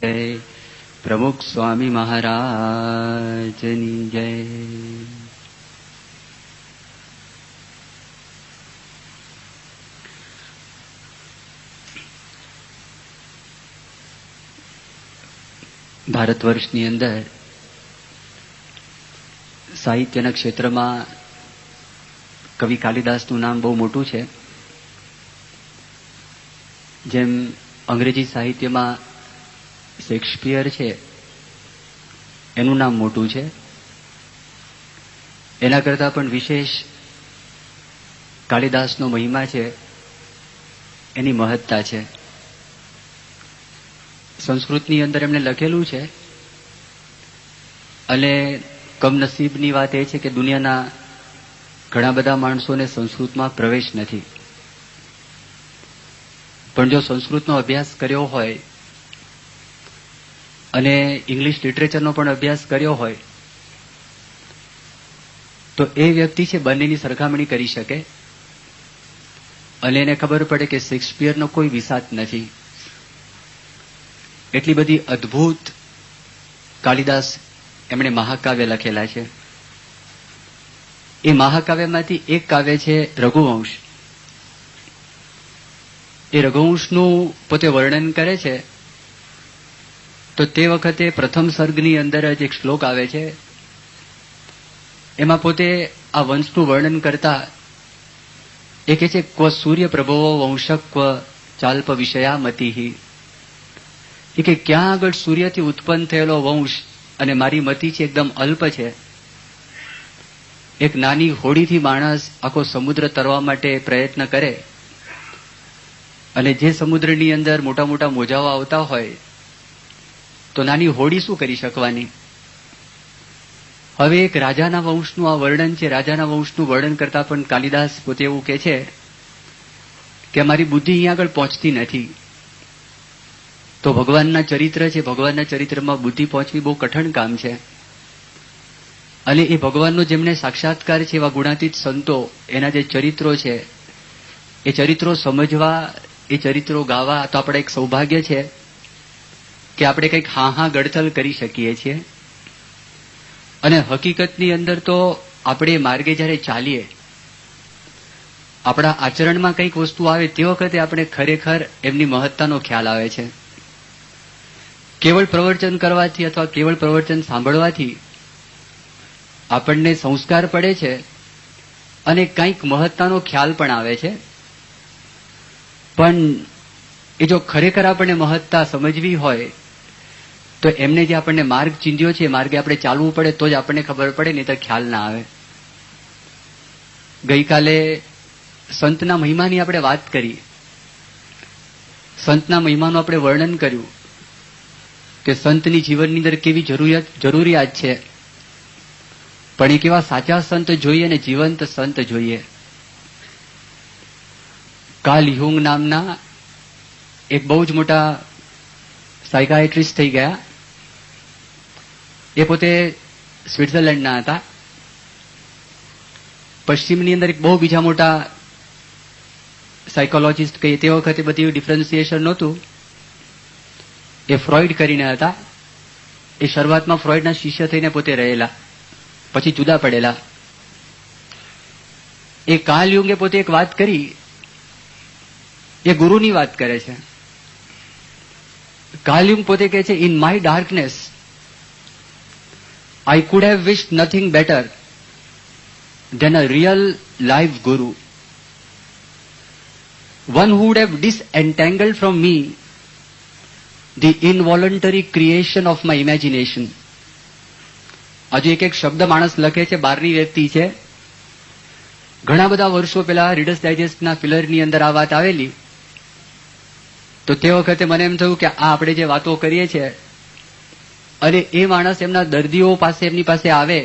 જય પ્રમુખ સ્વામી મહારાજની જય. ભારત વર્ષની અંદર સાહિત્યના ક્ષેત્રમાં કવિ કાલિદાસનું નામ બહુ મોટું છે. જેમ અંગ્રેજી સાહિત્યમાં શેક્સપિયર છે એનું નામ મોટું છે, એના કરતાં પણ વિશેષ કાલિદાસનો મહિમા છે, એની મહત્તા છે. સંસ્કૃતની અંદર એમણે લખેલું છે અને કમનસીબની વાત એ છે કે દુનિયાના ઘણા બધા માણસોને સંસ્કૃતમાં પ્રવેશ નથી. પણ જો સંસ્કૃતનો અભ્યાસ કર્યો હોય અને ઇંગ્લિશ લિટરેચરનો પણ અભ્યાસ કર્યો હોય તો એ વ્યક્તિ છે બંનેની સરખામણી કરી શકે અને એને ખબર પડે કે શેક્સપિયરનો કોઈ વિસાત નથી. એટલી બધી અદ્ભુત કાલિદાસ એમણે મહાકાવ્ય લખેલા છે. એ મહાકાવ્યમાંથી એક કાવ્ય છે રઘુવંશ. એ રઘુવંશનું પોતે વર્ણન કરે છે તો તે વખતે પ્રથમ સર્ગની અંદર જ એક શ્લોક આવે છે. એમાં પોતે આ વંશનું વર્ણન કરતા એ કહે છે ક્વ સૂર્ય પ્રભવો વંશક્વ ચાલ્પ વિષયામતી. એ કે ક્યાં આગળ સૂર્યથી ઉત્પન્ન થયેલો વંશ અને મારી મતિ છે એકદમ અલ્પ છે. એક નાની હોડીથી માણસ આખો સમુદ્ર તરવા માટે પ્રયત્ન કરે અને જે સમુદ્રની અંદર મોટા મોટા મોજાઓ આવતા હોય તો નાની હોડી શું કરી શકવાની. હવે એક રાજાના વંશનું આ વર્ણન છે. રાજાના વંશનું વર્ણન કરતા પણ કાલિદાસ પોતે એવું કહે છે કે મારી બુદ્ધિ અહીંયા આગળ પહોંચતી નથી. તો ભગવાનના ચરિત્ર છે, ભગવાનના ચરિત્રમાં બુદ્ધિ પહોંચવી બહુ કઠણ કામ છે. અને એ ભગવાનનો જેમને સાક્ષાત્કાર છે એવા ગુણાતીત સંતો, એના જે ચરિત્રો છે એ ચરિત્રો સમજવા, એ ચરિત્રો ગાવા તો આપણે એક સૌભાગ્ય છે કે આપણે કંઈક હા ગડતલ કરી શકીએ છીએ. અને હકીકતની અંદર તો આપણે માર્ગે જ્યારે ચાલીએ, આપણા આચરણમાં કંઈક વસ્તુ આવે તે વખતે આપણે ખરેખર એમની મહત્તાનો ખ્યાલ આવે છે. કેવળ પ્રવચન કરવાથી અથવા કેવળ પ્રવચન સાંભળવાથી આપણને સંસ્કાર પડે છે અને કંઈક મહત્તાનો ખ્યાલ પણ આવે છે. પણ એ જો ખરેખર આપણને મહત્તા સમજવી હોય તો એમને જે આપણને માર્ગ ચીંધ્યો છે એ માર્ગે આપણે ચાલવું પડે તો જ આપણને ખબર પડે, નહીં તો ખ્યાલ ના આવે. ગઈકાલે સંતના મહિમાની આપણે વાત કરી, સંતના મહિમાનું આપણે વર્ણન કર્યું કે સંતની જીવનની અંદર કેવી જરૂરિયાત છે, પણ એ કેવા સાચા સંત જોઈએ અને જીવંત સંત જોઈએ. કાર્લ યુંગ નામના એક બહુ જ મોટા સાયકાઇટ્રિસ્ટ થઈ ગયા. એ પોતે સ્વિટ્ઝરલેન્ડના હતા. પશ્ચિમની અંદર એક બહુ બીજા મોટા સાયકોલોજીસ્ટ કહીએ તે વખતે બધી ડિફરન્સિએશન નહોતું. એ ફ્રોઈડ કરીને હતા. એ શરૂઆતમાં ફ્રોઈડના શિષ્ય થઈને પોતે રહેલા, પછી જુદા પડેલા. એ કાર્લ યુંગે પોતે એક વાત કરી, એ ગુરુની વાત કરે છે. કાર્લ યુંગ પોતે કહે છે, in my darkness I could have wished nothing better than a real live guru, one who would have disentangled from me the involuntary creation of my imagination. હજુ એક શબ્દ માણસ લખે છે, બહારની વ્યક્તિ છે. ઘણા બધા વર્ષો પહેલા રીડર્સ ડાયજેસ્ટના ફિલરની અંદર આ વાત આવેલી તો તે વખતે મને એમ થયું કે આ આપણે જે વાતો કરીએ છીએ અને એ માણસ એમના દર્દીઓ પાસે એમની પાસે આવે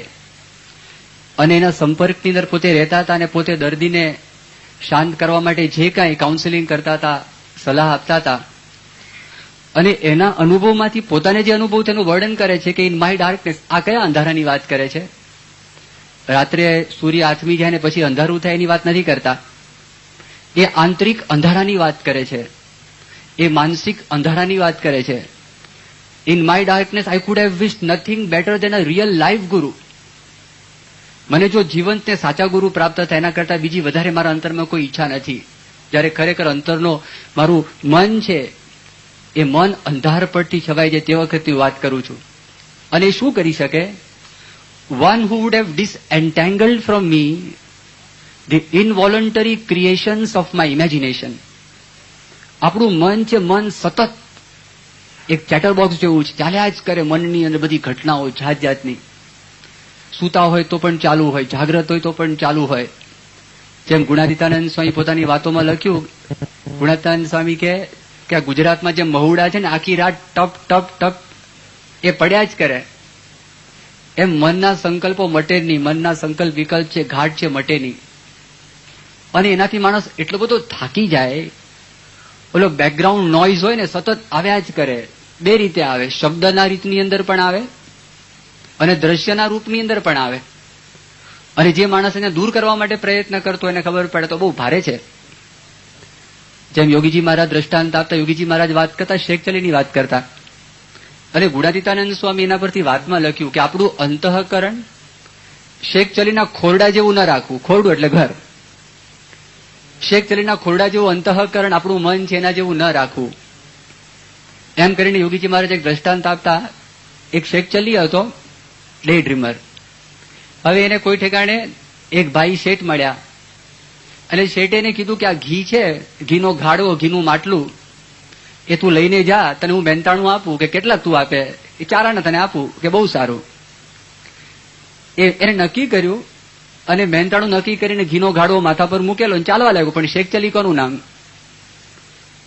અને એના સંપર્કની અંદર પોતે રહેતા હતા અને પોતે દર્દીને શાંત કરવા માટે જે કાંઈ કાઉન્સેલિંગ કરતા હતા, સલાહ આપતા હતા અને એના અનુભવમાંથી પોતાને જે અનુભવ તેનું વર્ણન કરે છે કે ઇન માય ડાર્કનેસ. આ કયા અંધારાની વાત કરે છે? રાત્રે સૂર્ય આથમી જાય ને પછી અંધારું થાય એની વાત નથી કરતા. એ આંતરિક અંધારાની વાત કરે છે, એ માનસિક અંધારાની વાત કરે છે. In my darkness I could have wished nothing better than a real life guru. મને જો જીવંત ને સાચા ગુરુ પ્રાપ્ત થાય એના કરતા બીજી વધારે મારા અંતરમાં કોઈ ઈચ્છા નથી. જ્યારે ખરેખર અંતરનો મારું મન છે એ મન અંધાર પડથી છવાઈ જાય તે વખતની વાત કરું છું. અને એ શું કરી શકે? One who would have disentangled from me the involuntary creations of my imagination. આપણું મન છે, મન સતત એક ચેટર બોક્સ જેવું છે, ચાલ્યા જ કરે મનની અંદર બધી ઘટનાઓ જાત જાતની. સૂતા હોય તો પણ ચાલુ હોય, જાગ્રત હોય તો પણ ચાલુ હોય. જેમ ગુણાતીતાનંદ સ્વામી પોતાની વાતોમાં લખ્યું, ગુણાતીતાનંદ સ્વામી કે આ ગુજરાતમાં જે મહુડા છે ને આખી રાત ટપ ટપ ટપ એ પડ્યા જ કરે. એમ મનના સંકલ્પો મટે નહીં, મનના સંકલ્પ વિકલ્પ છે ઘાટ છે મટે નહીં. અને એનાથી માણસ એટલો બધો થાકી જાય. ઓલો બેકગ્રાઉન્ડ નોઇઝ હોય ને સતત આવ્યા જ કરે. બે રીતે આવે, શબ્દના રીતની અંદર પણ આવે અને દ્રશ્યના રૂપની અંદર પણ આવે. અને જે માણસ એને દૂર કરવા માટે પ્રયત્ન કરતો એને ખબર પડે તો બહુ ભારે છે. જેમ યોગીજી મહારાજ દ્રષ્ટાંત આપતા, યોગીજી મહારાજ વાત કરતા શેખચલીની વાત કરતા, અને ગુણાતીતાનંદ સ્વામી એના પરથી વાતમાં લખ્યું કે આપણું અંતઃકરણ શેખચલીના ખોરડા જેવું ન રાખવું. ખોરડું એટલે ઘર. શેખચલીના ખોરડા જેવું અંતઃકરણ આપણું મન છે એના જેવું ન રાખવું. એમ કરીને યોગીજી મહારાજ એક દ્રષ્ટાંત આપતા, એક શેખચલી હતો ડે ડ્રીમર. હવે એને કોઈ ઠેકાણે એક ભાઈ શેઠ મળ્યા અને શેઠે એને કીધું કે આ ઘી છે, ઘીનો ઘાડો, ઘીનું માટલું એ તું લઈને જા, તને હું 92 આપું. કે કેટલા તું આપે? એ 4 આના તને આપું. કે બહુ સારું. એને નક્કી કર્યું અને 92 નક્કી કરીને ઘીનો ઘાડો માથા પર મૂકેલો અને ચાલવા લાગ્યો. પણ શેખચલી કોનું નામ?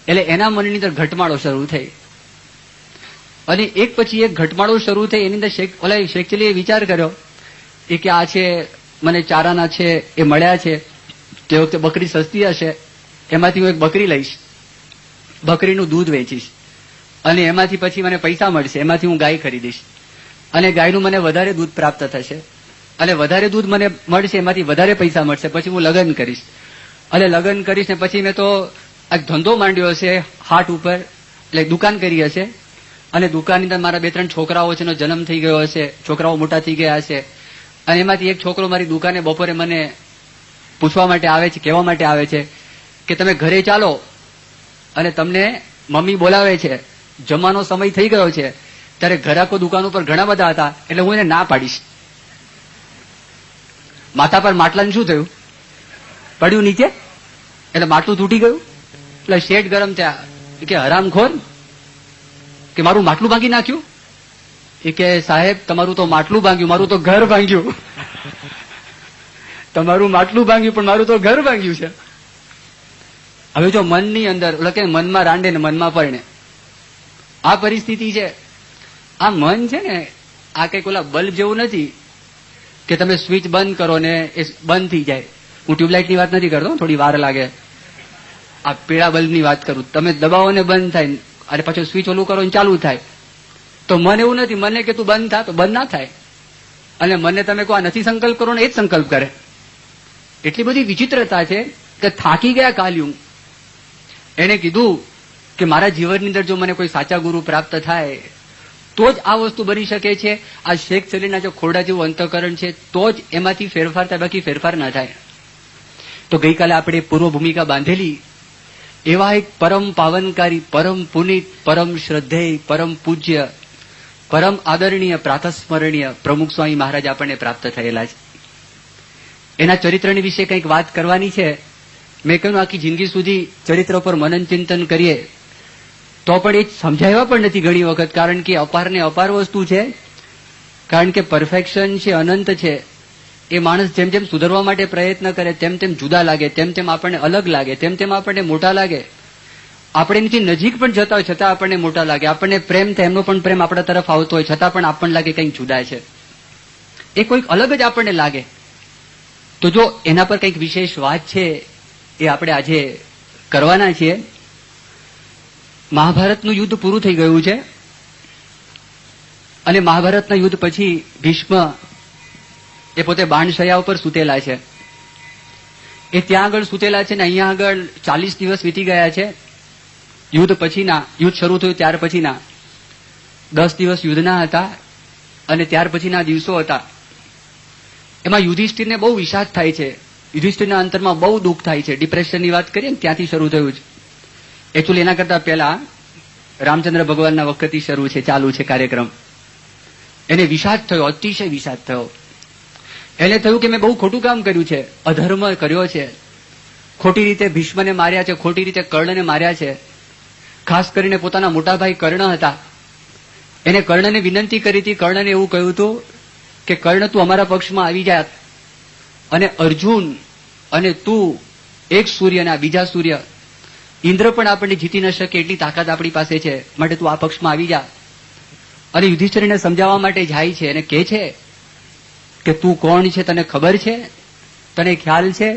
એટલે એના મનની અંદર ઘટમાળો શરૂ થઈ અને એક પછી એક ઘટમાળો શરૂ થઈ. એની અંદર શેખચલીએ વિચાર કર્યો કે આ છે મને 4 આના છે એ મળ્યા છે, તે વખતે બકરી સસ્તી હશે, એમાંથી હું એક બકરી લઈશ, બકરીનું દૂધ વેચીશ અને એમાંથી પછી મને પૈસા મળશે, એમાંથી હું ગાય ખરીદીશ અને ગાયનું મને વધારે દૂધ પ્રાપ્ત થશે અને વધારે દૂધ મને મળશે, એમાંથી વધારે પૈસા મળશે, પછી હું લગ્ન કરીશ અને લગ્ન કરીશ ને પછી મેં તો આ ધંધો માંડ્યો હશે હાટ ઉપર, એટલે દુકાન કરી હશે અને દુકાનની અંદર મારા 2-3 છોકરાઓ છે એનો જન્મ થઈ ગયો હશે, છોકરાઓ મોટા થઈ ગયા હશે અને એમાંથી એક છોકરો મારી દુકાને બપોરે મને પૂછવા માટે આવે છે, કહેવા માટે આવે છે કે તમે ઘરે ચાલો અને તમને મમ્મી બોલાવે છે, જમવાનો સમય થઈ ગયો છે. ત્યારે ઘરાકો દુકાન ઉપર ઘણા બધા હતા એટલે હું એને ના પાડીશ. માથા પર માટલાને શું થયું? પડ્યું નીચે એટલે માટલું તૂટી ગયું. એટલે શેઠ ગરમ થયા કે હરામખોર, કે મારું માટલું ભાંગી નાખ્યું. એ કે સાહેબ તમારું તો માટલું ભાંગ્યું, મારું તો ઘર ભાંગ્યું. તમારું માટલું ભાંગ્યું પણ મારું તો ઘર ભાંગ્યું છે. હવે જો મનની અંદર કે મનમાં રાંડે ને મનમાં પરણે, આ પરિસ્થિતિ છે. આ મન છે ને આ કઈક ઓલા બલ્બ જેવું નથી કે તમે સ્વિચ બંધ કરો ને એ બંધ થઈ જાય. હું ટ્યુબલાઇટ ની વાત નથી કરતો, થોડી વાર લાગે. આ પીળા બલ્બની વાત કરું. તમે દબાવો ને બંધ થાય અને પછી સ્વિચ ઓલું કરો ને ચાલુ થાય. તો મન એવું નથી. મને કે તું બંધ થા તો બંધ ના થાય અને મને તમે કહો આ નથી સંકલ્પ કરો ને એ જ સંકલ્પ કરે. એટલી બધી વિચિત્રતા છે કે થાકી ગયા કાલ્યું. એને કીધું કે મારા જીવનની અંદર જો મને કોઈ સાચા ગુરુ પ્રાપ્ત થાય તો જ આ વસ્તુ બની શકે છે. આ શેખચલીના જો ખોરડા જેવું અંતઃકરણ છે તો જ એમાંથી ફેરફાર થાય, બાકી ફેરફાર ના થાય. તો ગઈકાલે આપણે પૂર્વ ભૂમિકા બાંધેલી એવા એક પરમ પાવનકારી, પરમ પુનિત, પરમ શ્રદ્ધેય, પરમ પૂજ્ય, પરમ આદરણીય, પ્રાતસ્મરણીય પ્રમુખ સ્વામી મહારાજ આપણને પ્રાપ્ત થયેલા છે. એના ચરિત્રની વિશે કંઈક વાત કરવાની છે. મેં કહ્યું આખી જિંદગી સુધી ચરિત્ર પર મનન ચિંતન કરીએ તો પણ એ સમજાવ્યા પણ નથી ઘણી વખત, કારણ કે અપાર ને અપાર વસ્તુ છે. કારણ કે પરફેક્શન છે, અનંત છે. એ માણસ જેમ જેમ સુધરવા માટે પ્રયત્ન કરે તેમ તેમ જુદા લાગે, તેમ તેમ આપણને અલગ લાગે, તેમ તેમ આપણને મોટા લાગે. આપણે એની નજીક પણ જતા હોય છતાં આપણને મોટા લાગે. આપણને પ્રેમ થાય, એમનો પણ પ્રેમ આપણા તરફ આવતો હોય છતાં પણ આપણને લાગે કંઈક જુદા છે. એ કોઈક અલગ જ આપણને લાગે. તો જો એના પર કંઈક વિશેષ વાત છે એ આપણે આજે કરવાના છીએ. મહાભારતનું યુદ્ધ પૂરું થઈ ગયું છે અને મહાભારતના યુદ્ધ પછી ભીષ્મ એ પોતે બાણશયા ઉપર સૂતેલા છે. એ ત્યાં આગળ સૂતેલા છે ને અહીંયા આગળ 40 દિવસ વીતી ગયા છે યુદ્ધ પછીના. યુદ્ધ શરૂ થયું ત્યાર પછીના 10 દિવસ યુદ્ધના હતા અને ત્યાર પછીના દિવસો હતા. એમાં યુધિષ્ઠિરને બહુ વિષાદ થાય છે. યુધિષ્ઠિરના અંતરમાં બહુ દુઃખ થાય છે. ડિપ્રેશનની વાત કરીએ ને ત્યાંથી શરૂ થયું છે. એકચ્યુઅલી એના કરતા પહેલા રામચંદ્ર ભગવાનના વખતથી શરૂ છે, ચાલુ છે કાર્યક્રમ. એને વિષાદ થયો, અતિશય વિષાદ થયો. એને થયું કે મેં બહુ ખોટું કામ કર્યું છે, અધર્મ કર્યો છે, ખોટી રીતે ભીષ્મને માર્યા છે, ખોટી રીતે કર્ણને માર્યા છે. ખાસ કરીને પોતાના મોટા ભાઈ કર્ણ હતા, એને કર્ણને વિનંતી કરી હતી. કર્ણને એવું કહ્યું હતું કે કર્ણ તું અમારા પક્ષમાં આવી જા, અને અર્જુન અને તું એક સૂર્ય અને આ બીજા સૂર્ય ઇન્દ્ર પણ આપણને જીતી ન શકે એટલી તાકાત આપણી પાસે છે, માટે તું આ પક્ષમાં આવી જા. અને યુધિષ્ઠિરને સમજાવવા માટે જાય છે અને કહે છે કે તું કોણ છે, તને ખબર છે, તને ખ્યાલ છે.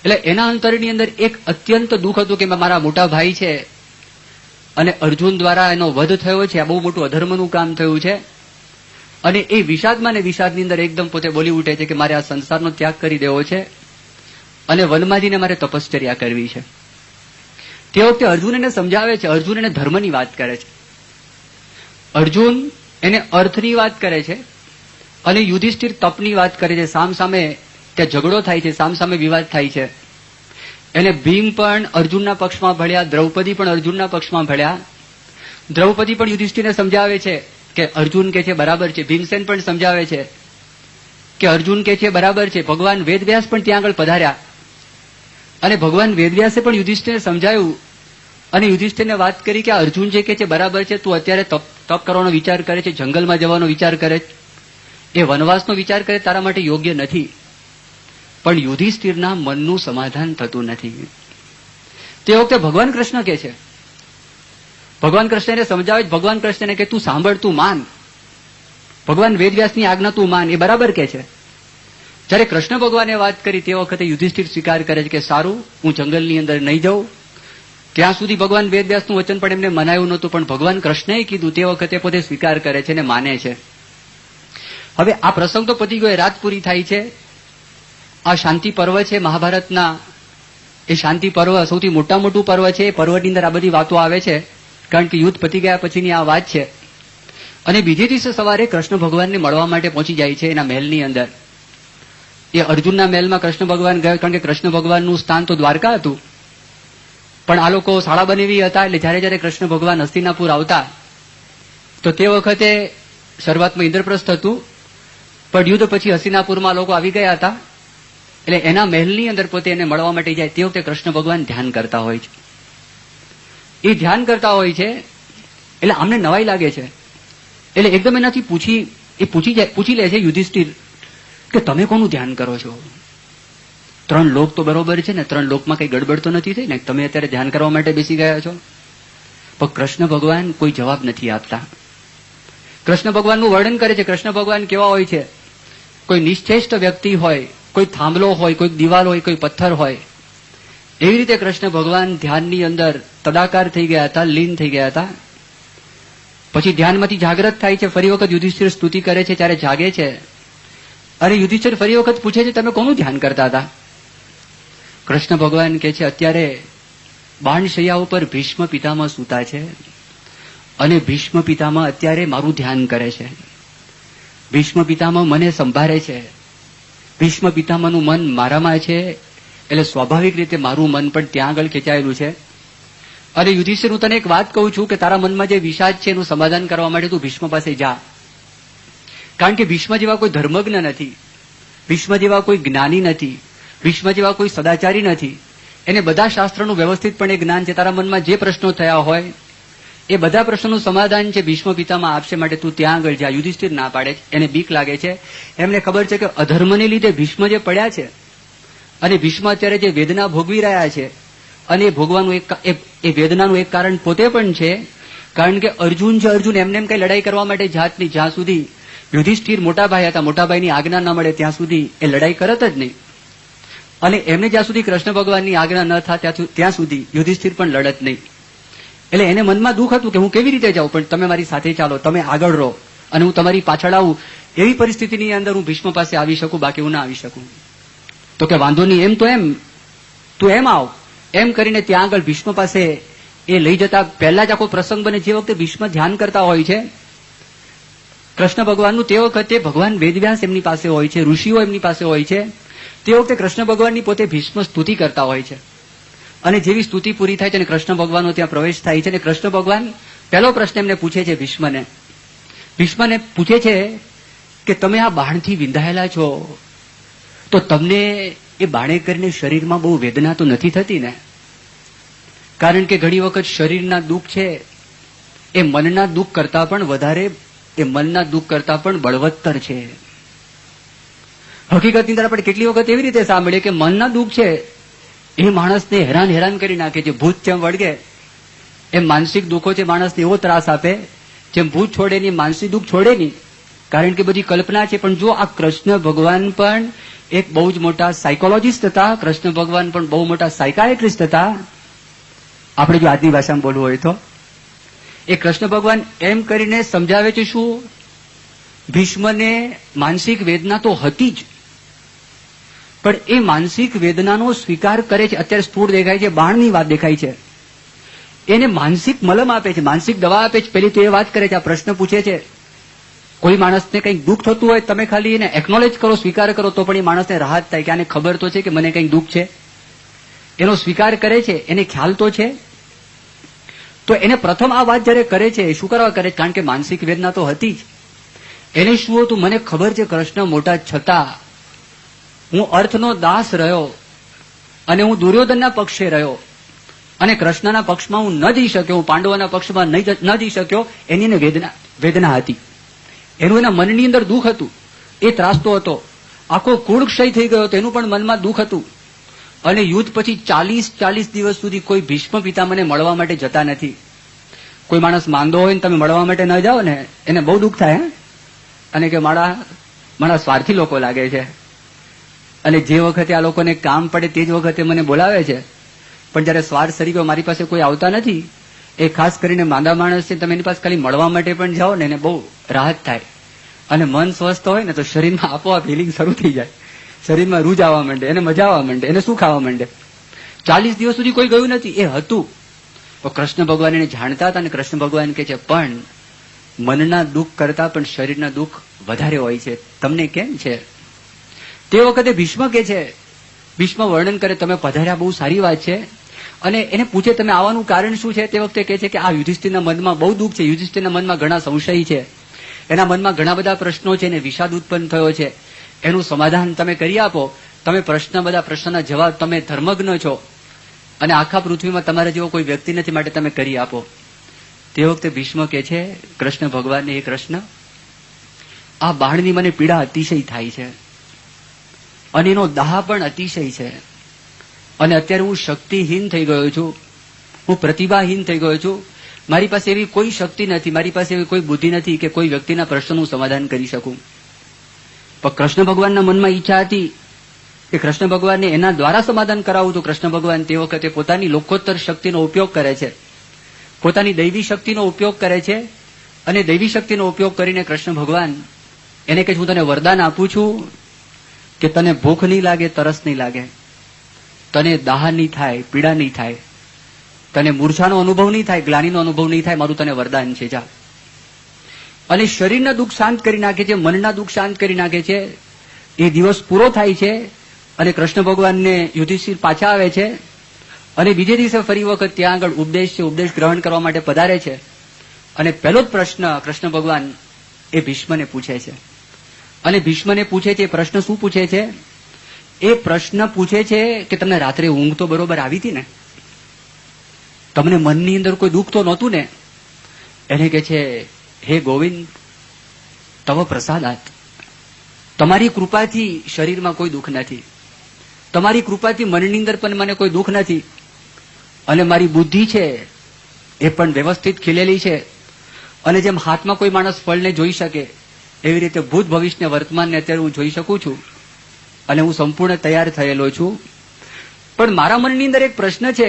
એટલે એના અંતરની અંદર એક અત્યંત દુઃખ હતું કે મારા મોટા ભાઈ છે અને અર્જુન દ્વારા એનો વધ થયો છે, આ બહુ મોટું અધર્મનું કામ થયું છે. અને એ વિષાદમાં ને વિષાદની અંદર એકદમ પોતે બોલી ઉઠે છે કે મારે આ સંસારનો ત્યાગ કરી દેવો છે અને વનમાં જઈને મારે તપશ્ચર્યા કરવી છે. તે વખતે અર્જુન એને સમજાવે છે, અર્જુન એને ધર્મની વાત કરે છે, અર્જુન એને અર્થની વાત કરે છે અને યુધિષ્ઠિર તપની વાત કરે છે. સામસામે ત્યાં ઝઘડો થાય છે, સામસામે વિવાદ થાય છે. એને ભીમ પણ અર્જુનના પક્ષમાં ભળ્યા, દ્રૌપદી પણ અર્જુનના પક્ષમાં ભળ્યા. દ્રૌપદી પણ યુધિષ્ઠિરને સમજાવે છે કે અર્જુન કે છે બરાબર છે. ભીમસેન પણ સમજાવે છે કે અર્જુન કે છે બરાબર છે. ભગવાન વેદવ્યાસ પણ ત્યાં આગળ પધાર્યા અને ભગવાન વેદવ્યાસે પણ યુધિષ્ઠિરને સમજાયું અને યુધિષ્ઠિરને વાત કરી કે અર્જુન જે કે છે બરાબર છે, તું અત્યારે તપ કરવાનો વિચાર કરે છે, જંગલમાં જવાનો વિચાર કરે છે, એ વનવાસનો વિચાર કરે તારા માટે યોગ્ય નથી. પણ યુધિષ્ઠિરના મનનું સમાધાન થતું નથી. તે વખતે ભગવાન કૃષ્ણ કે છે, ભગવાન કૃષ્ણને સમજાવે, ભગવાન કૃષ્ણને કે તું સાંભળ, તું માન, ભગવાન વેદવ્યાસની આજ્ઞા તું માન, એ બરાબર કે છે. જ્યારે કૃષ્ણ ભગવાને વાત કરી તે વખતે યુધિષ્ઠિર સ્વીકાર કરે છે કે સારું, હું જંગલની અંદર નહીં જાઉં. ત્યાં સુધી ભગવાન વેદવ્યાસનું વચન પણ એમને મનાયું નહોતું, પણ ભગવાન કૃષ્ણએ કીધું તે વખતે પોતે સ્વીકાર કરે છે અને માને છે. હવે આ પ્રસંગ તો પતી ગયો, રાત પૂરી થાય છે. આ શાંતિ પર્વ છે મહાભારતના. એ શાંતિ પર્વ સૌથી મોટું પર્વ છે. એ પર્વની અંદર આ બધી વાતો આવે છે, કારણ કે યુદ્ધ પતી ગયા પછીની આ વાત છે. અને બીજે દિવસે સવારે કૃષ્ણ ભગવાનને મળવા માટે પહોંચી જાય છે એના મહેલની અંદર. એ અર્જુનના મહેલમાં કૃષ્ણ ભગવાન ગયા, કારણ કે કૃષ્ણ ભગવાનનું સ્થાન તો દ્વારકા હતું, પણ આ લોકો શાળા બનેવી હતા. એટલે જયારે જયારે કૃષ્ણ ભગવાન હસ્તિનાપુર આવતા તો તે વખતે શરૂઆતમાં ઇન્દ્રપ્રસ્થ હતું, પણ યુદ્ધ પછી હસ્તિનાપુરમાં લોકો આવી ગયા હતા. એટલે એના મહેલની અંદર પોતે એને મળવા માટે જાય. તે વખતે કૃષ્ણ ભગવાન ધ્યાન કરતા હોય છે. એ ધ્યાન કરતા હોય છે એટલે આમને નવાઈ લાગે છે. એટલે એકદમ એનાથી પૂછી લે છે યુધિષ્ઠિર કે તમે કોનું ધ્યાન કરો છો? 3 લોક તો બરોબર છે ને, 3 લોકમાં કઈ ગડબડ તો નથી થઈ ને, તમે અત્યારે ધ્યાન કરવા માટે બેસી ગયા છો? પણ કૃષ્ણ ભગવાન કોઈ જવાબ નથી આપતા. કૃષ્ણ ભગવાનનું વર્ણન કરે છે. કૃષ્ણ ભગવાન કેવા હોય છે? કોઈ નિશ્ચેષ્ટ વ્યક્તિ હોય, કોઈ થાંભલો હોય, કોઈ દિવાલ હોય, કોઈ પથ્થર હોય, એવી રીતે કૃષ્ણ ભગવાન ધ્યાનની અંદર તદાકાર થઈ ગયા હતા, લીન થઈ ગયા હતા. પછી ધ્યાનમાંથી જાગ્રત થાય છે. ફરી વખત યુધિષ્ઠિર સ્તુતિ કરે છે, ત્યારે જાગે છે. અને યુધિષ્ઠિર ફરી વખત પૂછે છે તમે કોનું ધ્યાન કરતા હતા? કૃષ્ણ ભગવાન કહે છે અત્યારે બાણશૈયા ઉપર ભીષ્મ પિતામહ સૂતા છે અને ભીષ્મ પિતામહ અત્યારે મારું ધ્યાન કરે છે. ભીષ્મ પિતામહ મને સંભાળે છે. ભીષ્મ પિતામહનું મન મારામાં છે, એટલે સ્વાભાવિક રીતે મારું મન પણ ત્યાં આગળ ખેંચાયેલું છે. અને યુધિષ્ઠિર, હું તને એક વાત કહું છું કે તારા મનમાં જે વિષાદ છે એનું સમાધાન કરવા માટે તું ભીષ્મ પાસે જા. કારણ કે ભીષ્મ જેવા કોઈ ધર્મજ્ઞ નથી, ભીષ્મ જેવા કોઈ જ્ઞાની નથી, ભીષ્મ જેવા કોઈ સદાચારી નથી. એને બધા શાસ્ત્રનું વ્યવસ્થિતપણે જ્ઞાન છે. તારા મનમાં જે પ્રશ્નો થયા હોય એ બધા પ્રશ્નોનું સમાધાન છે ભીષ્મ પિતામહ આપશે, માટે તું ત્યાં આગળ જા. યુધિષ્ઠિર ના પાડે છે. એને બીક લાગે છે. એમને ખબર છે કે અધર્મને લીધે ભીષ્મ જે પડ્યા છે અને ભીષ્મ અત્યારે જે વેદના ભોગવી રહ્યા છે, અને એ ભોગવાનું એ વેદનાનું એક કારણ પોતે પણ છે. કારણ કે અર્જુન એમને કઈ લડાઈ કરવા માટે જાત નહીં. જ્યાં સુધી યુધિષ્ઠિર મોટા ભાઈ હતા, મોટા ભાઈની આજ્ઞા ન મળે ત્યાં સુધી એ લડાઈ કરત જ નહીં. અને એમને જ્યાં સુધી કૃષ્ણ ભગવાનની આજ્ઞા ન થાય ત્યાં સુધી યુધિષ્ઠિર પણ લડત નહીં. એટલે એને મનમાં દુઃખ હતું કે હું કેવી રીતે જાઉં, પણ તમે મારી સાથે ચાલો, તમે આગળ રહો અને હું તમારી પાછળ આવું. એવી પરિસ્થિતિની અંદર હું ભીષ્મ પાસે આવી શકું, બાકી હું ના આવી શકું. તો કે વાંધો નહીં, એમ તો એમ તું એમ આવ. એમ કરીને ત્યાં આગળ ભીષ્મ પાસે એ લઈ જતા પહેલા જ આખો પ્રસંગ બને. જે વખતે ભીષ્મ ધ્યાન કરતા હોય છે કૃષ્ણ ભગવાનનું તે વખતે ભગવાન વેદવ્યાસ એમની પાસે હોય છે, ઋષિઓ એમની પાસે હોય છે. તે વખતે કૃષ્ણ ભગવાનની પોતે ભીષ્મ સ્તુતિ કરતા હોય છે. અને જેવી સ્તુતિ પૂરી થાય છે અને કૃષ્ણ ભગવાનનો ત્યાં પ્રવેશ થાય છે અને કૃષ્ણ ભગવાન પહેલો પ્રશ્ન એમને પૂછે છે ભીષ્મને પૂછે છે કે તમે આ બાણથી વિંધાયેલા છો તો તમને એ બાણે કરીને શરીરમાં બહુ વેદના તો નથી થતી ને? કારણ કે ઘણી વખત શરીરના દુઃખ છે એ મનના દુઃખ કરતા પણ વધારે, એ મનના દુઃખ કરતા પણ બળવત્તર છે. હકીકતની અંદર આપણે કેટલી વખત એવી રીતે સાંભળીએ કે મનના દુઃખ છે એ માણસને હેરાન કરી નાખે છે. ભૂત જેમ વળગે એમ માનસિક દુઃખો છે માણસને એવો ત્રાસ આપે, જેમ ભૂત છોડે નહીં માનસિક દુઃખ છોડે નહીં, કારણ કે બધી કલ્પના છે. પણ જો આ કૃષ્ણ ભગવાન પણ એક બહુ જ મોટા સાયકોલોજીસ્ટ હતા, કૃષ્ણ ભગવાન પણ બહુ મોટા સાયકાયટ્રિસ્ટ હતા. આપણે જો આજની ભાષામાં બોલવું હોય તો એ કૃષ્ણ ભગવાન એમ કરીને સમજાવે છે શું, ભીષ્મને માનસિક વેદના તો હતી જ, પણ એ માનસિક વેદનાનો સ્વીકાર કરે છે. અત્યારે સ્થૂળ દેખાય છે, બાણની વાત દેખાય છે, એને માનસિક મલમ આપે છે, માનસિક દવા આપે છે. પેલી તો એ વાત કરે છે, આ પ્રશ્ન પૂછે છે, કોઈ માણસને કંઈક દુઃખ થતું હોય તમે ખાલી એને એકનોલેજ કરો, સ્વીકાર કરો તો પણ એ માણસને રાહત થાય કે આને ખબર તો છે કે મને કંઈક દુઃખ છે. એનો સ્વીકાર કરે છે, એને ખ્યાલ તો છે. તો એને પ્રથમ આ વાત જયારે કરે છે, શું કરવા કરે છે? કારણ કે માનસિક વેદના તો હતી જ. એને શું હતું? મને ખબર છે કૃષ્ણ મોટા છતાં હું અર્થનો દાસ રહ્યો અને હું દુર્યોધનના પક્ષે રહ્યો અને કૃષ્ણના પક્ષમાં હું ન જઈ શક્યો, હું પાંડવોના પક્ષમાં ન જઈ શક્યો, એની એને વેદના હતી. એનું એના મનની અંદર દુઃખ હતું, એ ત્રાસતો હતો. આખો કુળ ક્ષય થઈ ગયો હતો, એનું પણ મનમાં દુઃખ હતું. અને યુદ્ધ પછી 40 દિવસ સુધી કોઈ ભીષ્મ પિતામહને મળવા માટે જતા નથી. કોઈ માણસ માંદો હોય ને તમે મળવા માટે ન જાઓ ને એને બહુ દુઃખ થાય. અને કે મારા સ્વાર્થી લોકો લાગે છે અને જે વખતે આ લોકોને કામ પડે તે જ વખતે મને બોલાવે છે, પણ જયારે સ્વાર્થ સરીગો મારી પાસે કોઈ આવતા નથી. એ ખાસ કરીને માંદા માણસ છે, તમે એની પાસે ખાલી મળવા માટે પણ જાઓ ને એને બહુ રાહત થાય. અને મન સ્વસ્થ હોય ને તો શરીરમાં આપોઆપ હિલિંગ શરૂ થઈ જાય, શરીરમાં રૂજ આવવા માંડે, એને મજા આવવા માંડે, એને સુખ આવવા માંડે. 40 દિવસ સુધી કોઈ ગયું નથી, એ હતું. તો કૃષ્ણ ભગવાન એને જાણતા હતા અને કૃષ્ણ ભગવાન કહે છે પણ મનના દુઃખ કરતા પણ શરીરના દુઃખ વધારે હોય છે, તમને કેમ છે? તે વખતે ભીષ્મ કે છે, ભીષ્મ વર્ણન કરે, તમે પધાર્યા બહુ સારી વાત છે. અને એને પૂછે તમે આવવાનું કારણ શું છે? તે વખતે કહે છે કે આ યુધિષ્ઠિરના મનમાં બહુ દુઃખ છે, યુધિષ્ઠિરના મનમાં ઘણા સંશય છે, એના મનમાં ઘણા બધા પ્રશ્નો છે, એને વિષાદ ઉત્પન્ન થયો છે, એનું સમાધાન તમે કરી આપો. તમે બધા પ્રશ્નના જવાબ, તમે ધર્મજ્ઞ છો અને આખા પૃથ્વીમાં તમારા જેવો કોઈ વ્યક્તિ નથી, માટે તમે કરી આપો. તે વખતે ભીષ્મ કહે છે કૃષ્ણ ભગવાનને, એ કૃષ્ણ, આ બાણની મને પીડા અતિશય થાય છે અને એનો દાહ પણ અતિશય છે અને અત્યારે હું શક્તિહીન થઈ ગયો છું, હું પ્રતિભાહીન થઈ ગયો છું. મારી પાસે એવી કોઈ શક્તિ નથી, મારી પાસે એવી કોઈ બુદ્ધિ નથી કે કોઈ વ્યક્તિના પ્રશ્નનું સમાધાન કરી શકું. પણ કૃષ્ણ ભગવાનના મનમાં ઈચ્છા હતી કે કૃષ્ણ ભગવાનને એના દ્વારા સમાધાન કરાવું. તો કૃષ્ણ ભગવાન તે વખતે પોતાની લોકોત્તર શક્તિનો ઉપયોગ કરે છે, પોતાની દૈવી શક્તિનો ઉપયોગ કરે છે. અને દૈવી શક્તિનો ઉપયોગ કરીને કૃષ્ણ ભગવાન એને કહે, હું તને વરદાન આપું છું કે તને ભૂખ નહીં લાગે, તરસ નહીં લાગે, તને દાહ નહીં થાય, પીડા નહીં થાય, તને મૂર્છાનો અનુભવ નહીં થાય, ગ્લાનીનો અનુભવ નહીં થાય, મારું તને વરદાન છે, જા. અને શરીરના દુઃખ શાંત કરી નાખે છે, મનના દુઃખ શાંત કરી નાખે છે. એ દિવસ પૂરો થાય છે અને કૃષ્ણ ભગવાનને યુધિષ્ઠિર પાછા આવે છે અને બીજે દિવસે ફરી વખત ત્યાં આગળ ઉપદેશ ગ્રહણ કરવા માટે પધારે છે. અને પહેલો જ પ્રશ્ન કૃષ્ણ ભગવાન એ ભીષ્મને પૂછે છે. અને ભીષ્મને પૂછે છે, પ્રશ્ન શું પૂછે છે? એ પ્રશ્ન પૂછે છે કે તમને રાત્રે ઊંઘ તો બરોબર આવી હતી ને? તમને મનની અંદર કોઈ દુઃખ તો નહોતું ને? એને કહે છે, હે ગોવિંદ, તવ પ્રસાદાત, તમારી કૃપાથી શરીરમાં કોઈ દુઃખ નથી, તમારી કૃપાથી મનની અંદર પણ મને કોઈ દુઃખ નથી અને મારી બુદ્ધિ છે એ પણ વ્યવસ્થિત ખીલેલી છે. અને જેમ હાથમાં કોઈ માણસ ફળને જોઈ શકે એવી રીતે ભૂત ભવિષ્ય વર્તમાનને અત્યારે હું જોઈ શકું છું અને હું સંપૂર્ણ તૈયાર થયેલો છું. પણ મારા મનની અંદર એક પ્રશ્ન છે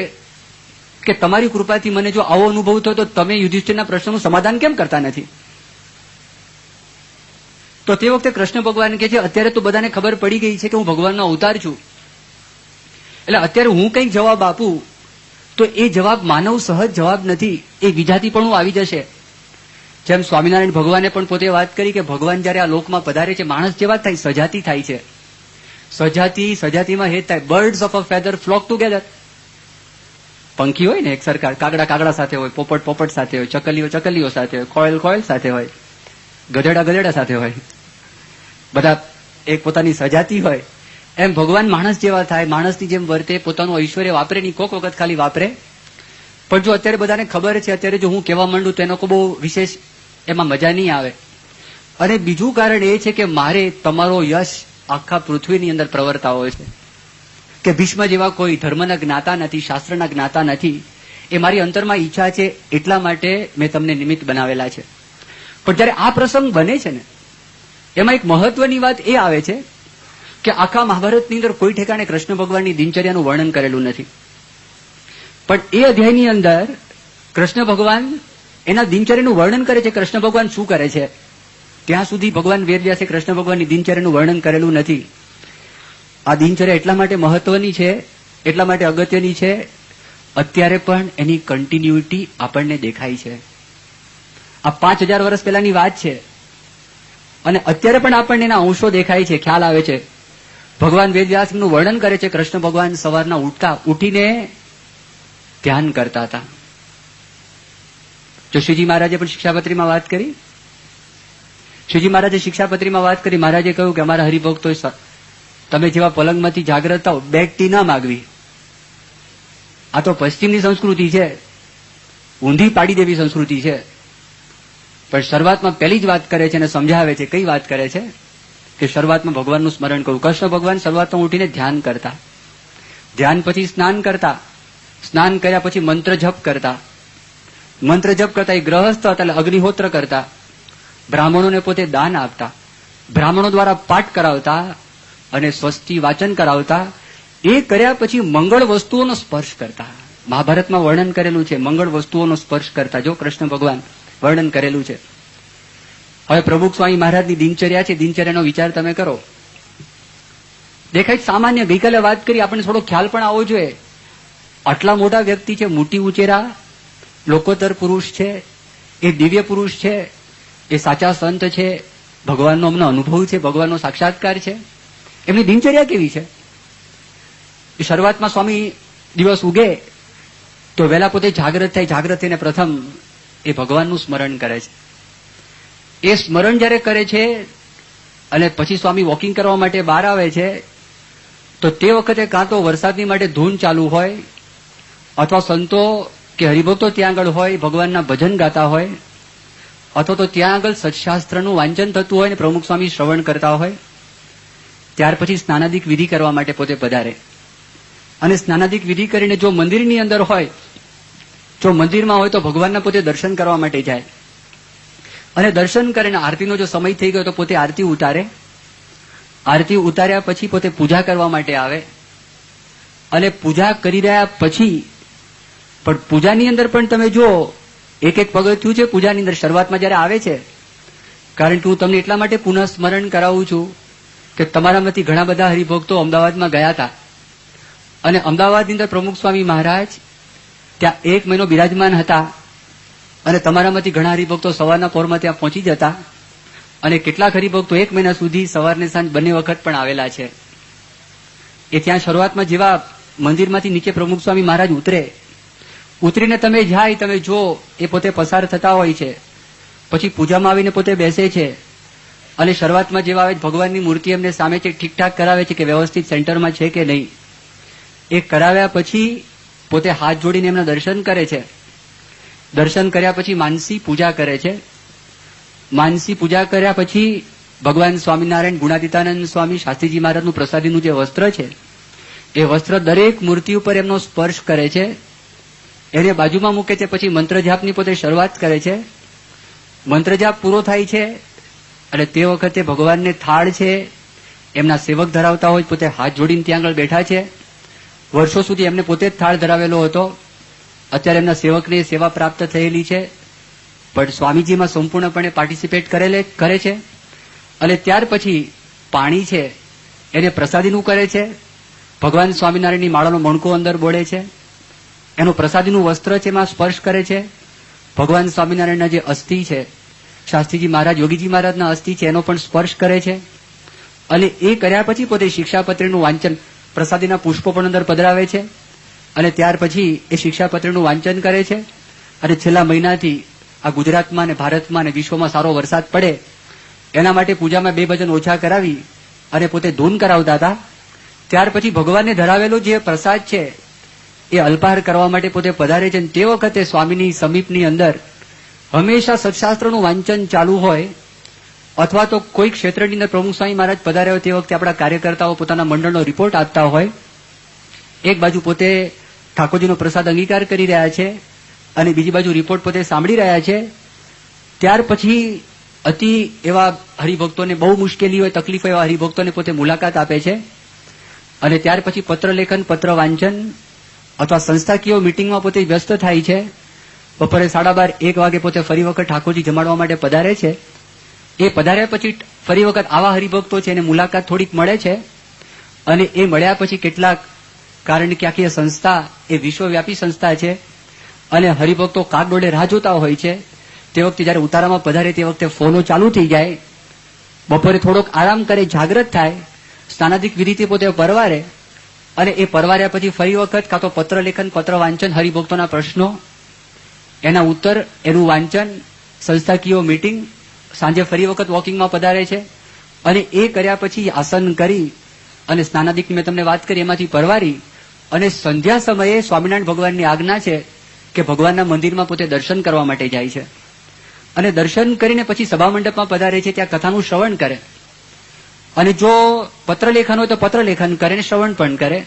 કે તમારી કૃપાથી મને જો આવો અનુભવ થયો તો તમે યુધિષ્ઠિરના પ્રશ્નનું સમાધાન કેમ કરતા નથી? તો તે વખતે કૃષ્ણ ભગવાન કહે છે, અત્યારે તો બધાને ખબર પડી ગઈ છે કે હું ભગવાનનો અવતાર છું, એટલે અત્યારે હું કંઈક જવાબ આપું તો એ જવાબ માનવ સહજ જવાબ નથી, એ વિજાતીપણું આવી જશે. જેમ સ્વામિનારાયણ ભગવાને પણ પોતે વાત કરી કે ભગવાન જયારે આ લોકમાં પધારે છે માણસ જેવા થાય, સજાતી થાય છે. સજાતીમાં હેત થાય. Birds of a feather flock together. પંખી હોય ને એક સરખા, કાગડા કાગડા સાથે હોય, પોપટ પોપટ સાથે હોય, ચકલીઓ ચકલીઓ સાથે હોય, કોયલ કોયલ સાથે હોય, ગધેડા ગધેડા સાથે હોય, બધા એક પોતાની સજાતી હોય. એમ ભગવાન માણસ જેવા થાય, માણસની જેમ વર્તે, પોતાનું ઐશ્વર્ય વાપરે નહીં, કોક વખત ખાલી વાપરે. પણ જો અત્યારે બધાને ખબર છે, અત્યારે જો હું કહેવા માંડું તો એનો કોઈ બહુ વિશેષ એમાં મજા નહીં આવે. અને બીજું કારણ એ છે કે મારે તમારો યશ આખા પૃથ્વીની અંદર પ્રવર્તા હોય છે કે ભીષ્મ જેવા કોઈ ધર્મના જ્ઞાતા નથી, શાસ્ત્રના જ્ઞાતા નથી. એ મારી અંતરમાં ઈચ્છા છે, એટલા માટે મેં તમને નિમિત્ત બનાવેલા છે. પણ જયારે આ પ્રસંગ બને છે ને, એમાં એક મહત્વની વાત એ આવે છે કે આખા મહાભારતની અંદર કોઈ ઠેકાણે કૃષ્ણ ભગવાનની દિનચર્યાનું વર્ણન કરેલું નથી. પણ એ અધ્યાયની અંદર કૃષ્ણ ભગવાન એના દિનચર્યાનું વર્ણન કરે છે. કૃષ્ણ ભગવાન શું કરે છે ત્યાં સુધી ભગવાન વેદવ્યાસે કૃષ્ણ ભગવાનની દિનચર્યાનું વર્ણન કરેલું નથી. આ દિનચર્યા એટલા માટે મહત્વની છે, એટલા માટે અગત્યની છે, અત્યારે પણ એની કન્ટિન્યુટી આપણને દેખાય છે. આ 5000 વર્ષ પહેલાની વાત છે અને અત્યારે પણ આપણને એના અંશો દેખાય છે, ખ્યાલ આવે છે. ભગવાન વેદવ્યાસનું વર્ણન કરે છે. કૃષ્ણ ભગવાન સવારના ઉઠીને ધ્યાન કરતા હતા. જો શ્રીજી મહારાજે પણ શિક્ષાપત્રીમાં વાત કરી. શ્રીજી મહારાજે શિક્ષાપત્રીમાં વાત કરી. મહારાજે કહ્યું કે અમારા હરિભક્તો તમે જેવા પલંગમાંથી જાગ્રત થાવ, બેગ ટી ના માગવી. આ તો પશ્ચિમની સંસ્કૃતિ છે, ઊંધી પાડી દેવી સંસ્કૃતિ છે. પણ શરૂઆતમાં પહેલી જ વાત કરે છે અને સમજાવે છે. કઈ વાત કરે છે કે શરૂઆતમાં ભગવાનનું સ્મરણ કરવું. કૃષ્ણ ભગવાન શરૂઆતમાં ઉઠીને ધ્યાન કરતા, ધ્યાન પછી સ્નાન કરતા, સ્નાન કર્યા પછી મંત્ર જપ કરતા, મંત્ર જપ કરતા એ ગ્રહસ્થ હતા એટલે અગ્નિહોત્ર કરતા, બ્રાહ્મણોને પોતે દાન આપતા, બ્રાહ્મણો દ્વારા પાઠ કરાવતા અને સ્વસ્તિ વાચન કરાવતા. એ કર્યા પછી મંગળ વસ્તુઓનો સ્પર્શ કરતા. મહાભારતમાં વર્ણન કરેલું છે, મંગળ વસ્તુઓનો સ્પર્શ કરતા. જો કૃષ્ણ ભગવાન વર્ણન કરેલું છે. હવે પ્રભુ સ્વામી મહારાજની દિનચર્યા છે, દિનચર્યાનો વિચાર તમે કરો. દેખાય સામાન્ય, ગઈકાલે વાત કરી, આપણને થોડો ખ્યાલ પણ આવવો જોઈએ. આટલા મોટા વ્યક્તિ છે, મોટી ઉચેરા લોકોતર પુરુષ છે, એ દિવ્ય પુરુષ છે, એ સાચા સંત છે, ભગવાનનો અમને અનુભવ છે, ભગવાનનો સાક્ષાત્કાર છે. એમની દિનચર્યા કેવી છે? શરૂઆતમાં સ્વામી દિવસ ઉગે તો વહેલા પોતે જાગ્રત થાય. જાગ્રત થઈને પ્રથમ એ ભગવાનનું સ્મરણ કરે છે. એ સ્મરણ જયારે કરે છે અને પછી સ્વામી વોકિંગ કરવા માટે બહાર આવે છે તો તે વખતે કાં તો વરસાદની માટે ધૂન ચાલુ હોય અથવા સંતો કે હરિભક્તો ત્યાં આગળ હોય, ભગવાનના ભજન ગાતા હોય, અથવા તો ત્યાં આગળ સત્શાસ્ત્રનું વાંચન થતું હોય ને પ્રમુખ સ્વામી શ્રવણ કરતા હોય. ત્યાર પછી સ્નાનાદિક વિધિ કરવા માટે પોતે પધારે અને સ્નાનાદિક વિધિ કરીને જો મંદિરની અંદર હોય, જો મંદિરમાં હોય તો ભગવાનના પોતે દર્શન કરવા માટે જાય અને દર્શન કરીને આરતીનો જો સમય થઈ ગયો તો પોતે આરતી ઉતારે. આરતી ઉતાર્યા પછી પોતે પૂજા કરવા માટે આવે અને પૂજા કરી રહ્યા પછી પણ પૂજાની અંદર પણ તમે જો એક એક પગથિયું છે પૂજાની અંદર. શરૂઆતમાં જયારે આવે છે, કારણ કે હું તમને એટલા માટે પુનઃ સ્મરણ કરાવું છું કે તમારામાંથી ઘણા બધા હરિભક્તો અમદાવાદમાં ગયા હતા અને અમદાવાદની અંદર પ્રમુખ સ્વામી મહારાજ ત્યાં 1 મહિનો બિરાજમાન હતા અને તમારામાંથી ઘણા હરિભક્તો સવારના પોરમાં ત્યાં પહોંચી જતા અને કેટલાક હરિભક્તો 1 મહિના સુધી સવારને સાંજ બંને વખત પણ આવેલા છે. એ ત્યાં શરૂઆતમાં જેવા મંદિરમાંથી નીચે પ્રમુખ સ્વામી મહારાજ ઉતરીને તમે જાય, તમે જો એ પોતે પસાર થતા હોય છે, પછી પૂજામાં આવીને પોતે બેસે છે અને શરૂઆતમાં જેવા આવે ભગવાનની મૂર્તિ એમને સામે છે, ઠીકઠાક કરાવે છે કે વ્યવસ્થિત સેન્ટરમાં છે કે નહીં. એ કરાવ્યા પછી પોતે હાથ જોડીને એમના દર્શન કરે છે. દર્શન કર્યા પછી માનસી પૂજા કરે છે. માનસી પૂજા કર્યા પછી ભગવાન સ્વામિનારાયણ, ગુણાતીતાનંદ સ્વામી, શાસ્ત્રીજી મહારાજનું પ્રસાદીનું જે વસ્ત્ર છે એ વસ્ત્ર દરેક મૂર્તિ ઉપર એમનો સ્પર્શ કરે છે, એને બાજુમાં મૂકે છે. પછી મંત્રજાપની પોતે શરૂઆત કરે છે. મંત્રજાપ પૂરો થાય છે અને તે વખતે ભગવાનને થાળ છે એમના સેવક ધરાવતા હોય, પોતે હાથ જોડીને ત્યાં આગળ બેઠા છે. વર્ષો સુધી એમને પોતે જ થાળ ધરાવેલો હતો, અત્યારે એમના સેવકને સેવા પ્રાપ્ત થયેલી છે, પણ સ્વામીજીમાં સંપૂર્ણપણે પાર્ટિસિપેટ કરે છે. અને ત્યાર પછી પાણી છે એને પ્રસાદીનું કરે છે. ભગવાન સ્વામિનારાયણની માળાનો મણકો અંદર બોળે છે, એનું પ્રસાદીનું વસ્ત્ર છે એમાં સ્પર્શ કરે છે. ભગવાન સ્વામિનારાયણના જે અસ્થિ છે શાસ્ત્રીજી મહારાજ, યોગીજી મહારાજના અસ્થિ છે એનો પણ સ્પર્શ કરે છે. અને એ કર્યા પછી પોતે શિક્ષાપત્રીનું વાંચન, પ્રસાદીના પુષ્પો પણ અંદર પધરાવે છે. અને ત્યાર પછી એ શિક્ષાપત્રીનું વાંચન કરે છે. અને છેલ્લા મહિનાથી આ ગુજરાતમાં અને ભારતમાં અને વિશ્વમાં સારો વરસાદ પડે એના માટે પૂજામાં 2 ભજન ઓછા કરાવી અને પોતે ધૂન કરાવતા હતા. ત્યાર પછી ભગવાનને ધરાવેલો જે પ્રસાદ છે એ અલ્પાહાર કરવા માટે પોતે પધારે છે. તે વખતે સ્વામીની સમીપની અંદર હંમેશા સત્શાસ્ત્રનું વાંચન ચાલુ હોય, અથવા તો કોઈ ક્ષેત્રની અંદર પ્રમુખ સ્વામી મહારાજ પધાર્યા હોય તે વખતે આપણા કાર્યકર્તાઓ પોતાના મંડળનો રિપોર્ટ આપતા હોય. એક બાજુ પોતે ઠાકોરજીનો પ્રસાદ અંગીકાર કરી રહ્યા છે અને બીજી બાજુ રિપોર્ટ પોતે સાંભળી રહ્યા છે. ત્યાર પછી અતિ એવા હરિભક્તોને બહુ મુશ્કેલી હોય, તકલીફ હોય એવા હરિભક્તોને પોતે મુલાકાત આપે છે. અને ત્યાર પછી પત્રલેખન, પત્ર વાંચન અથવા સંસ્થાકીય મિટિંગમાં પોતે વ્યસ્ત થાય છે. બપોરે 12:30-1 વાગે પોતે ફરી વખત ઠાકોરજી જમાડવા માટે પધારે છે. એ પધાર્યા પછી ફરી વખત આવા હરિભક્તો છે એને મુલાકાત થોડીક મળે છે. અને એ મળ્યા પછી કેટલાક, કારણ કે આખી સંસ્થા એ વિશ્વવ્યાપી સંસ્થા છે અને હરિભક્તો કાગડોળે રાહ જોતા હોય છે. તે વખતે જયારે ઉતારામાં પધારે તે વખતે ફોનો ચાલુ થઈ જાય. બપોરે થોડોક આરામ કરે, જાગ્રત થાય, સ્નાનાદિક વિધિથી પોતે પરવારે. અને એ પરવાર્યા પછી ફરી વખત કાં તો પત્ર લેખન, પત્ર વાંચન, હરિભક્તોના પ્રશ્નો, એના ઉત્તર, એનું વાંચન, સંસ્થાકીય મીટિંગ, સાંજે ફરી વખત વોકિંગમાં પધારે છે. અને એ કર્યા પછી આસન કરી અને સ્નાનાદિક મેં તમને વાત કરી એમાંથી પરવારી અને સંધ્યા સમયે સ્વામિનારાયણ ભગવાનની આજ્ઞા છે કે ભગવાનના મંદિરમાં પોતે દર્શન કરવા માટે જાય છે. અને દર્શન કરીને પછી સભા મંડપમાં પધારે છે, ત્યાં કથાનું શ્રવણ કરે. અને જો પત્રલેખન હોય તો પત્રલેખન કરે ને શ્રવણ પણ કરે.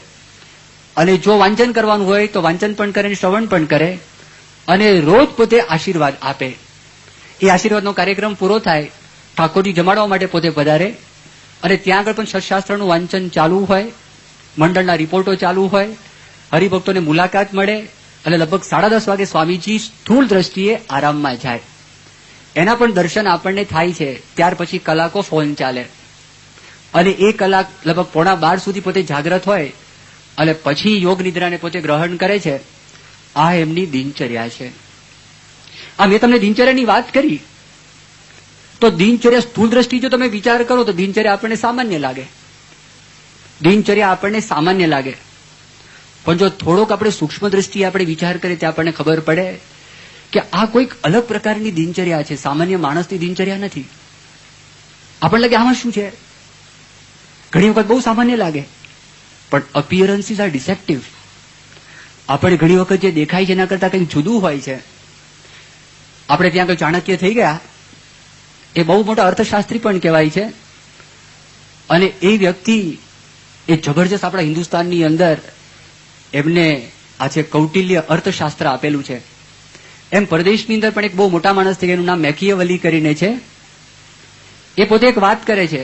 અને જો વાંચન કરવાનું હોય તો વાંચન પણ કરે ને શ્રવણ પણ કરે. અને રોજ પોતે આશીર્વાદ આપે. એ આશીર્વાદનો કાર્યક્રમ પૂરો થાય, ઠાકોરજી જમાડવા માટે પોતે પધારે. અને ત્યાં આગળ પણ સત્શાસ્ત્રનું વાંચન ચાલુ હોય, મંડળના રિપોર્ટો ચાલુ હોય, હરિભક્તોને મુલાકાત મળે. અને લગભગ 10:30 વાગે સ્વામીજી સ્થૂળ દ્રષ્ટિએ આરામમાં જાય. એના પણ દર્શન આપણને થાય છે. ત્યાર પછી કલાકો ફોન ચાલે અને એ કલાક લગભગ 11:15 સુધી પોતે જાગ્રત હોય અને પછી યોગ નિદ્રાને પોતે ગ્રહણ કરે છે. આ એમની દિનચર્યા છે. આ મેં તમને દિનચર્યાની વાત કરી તો દિનચર્યા સ્થૂળ દ્રષ્ટિ જો તમે વિચાર કરો તો દિનચર્યા આપણને સામાન્ય લાગે. દિનચર્યા આપણને સામાન્ય લાગે, પણ જો થોડોક આપણે સૂક્ષ્મ દ્રષ્ટિએ આપણે વિચાર કરીએ તો આપણને ખબર પડે કે આ કોઈક અલગ પ્રકારની દિનચર્યા છે. સામાન્ય માણસની દિનચર્યા નથી. આપણને લાગે આમાં શું છે, ઘણી વખત બહુ સામાન્ય લાગે, પણ અપિયરન્સીસ આર ડિસેપ્ટિવ. આપણે ઘણી વખત જે દેખાય છે એના કરતા કંઈક જુદું હોય છે. આપણે ત્યાં આગળ ચાણક્ય થઈ ગયા, એ બહુ મોટા અર્થશાસ્ત્રી પણ કહેવાય છે. અને એ વ્યક્તિ એ જબરજસ્ત આપણા હિન્દુસ્તાનની અંદર એમને આ છે કૌટિલ્ય અર્થશાસ્ત્ર આપેલું છે. એમ પરદેશની અંદર પણ એક બહુ મોટા માણસ છે, એનું નામ મેકિયાવેલી કરીને છે. એ પોતે એક વાત કરે છે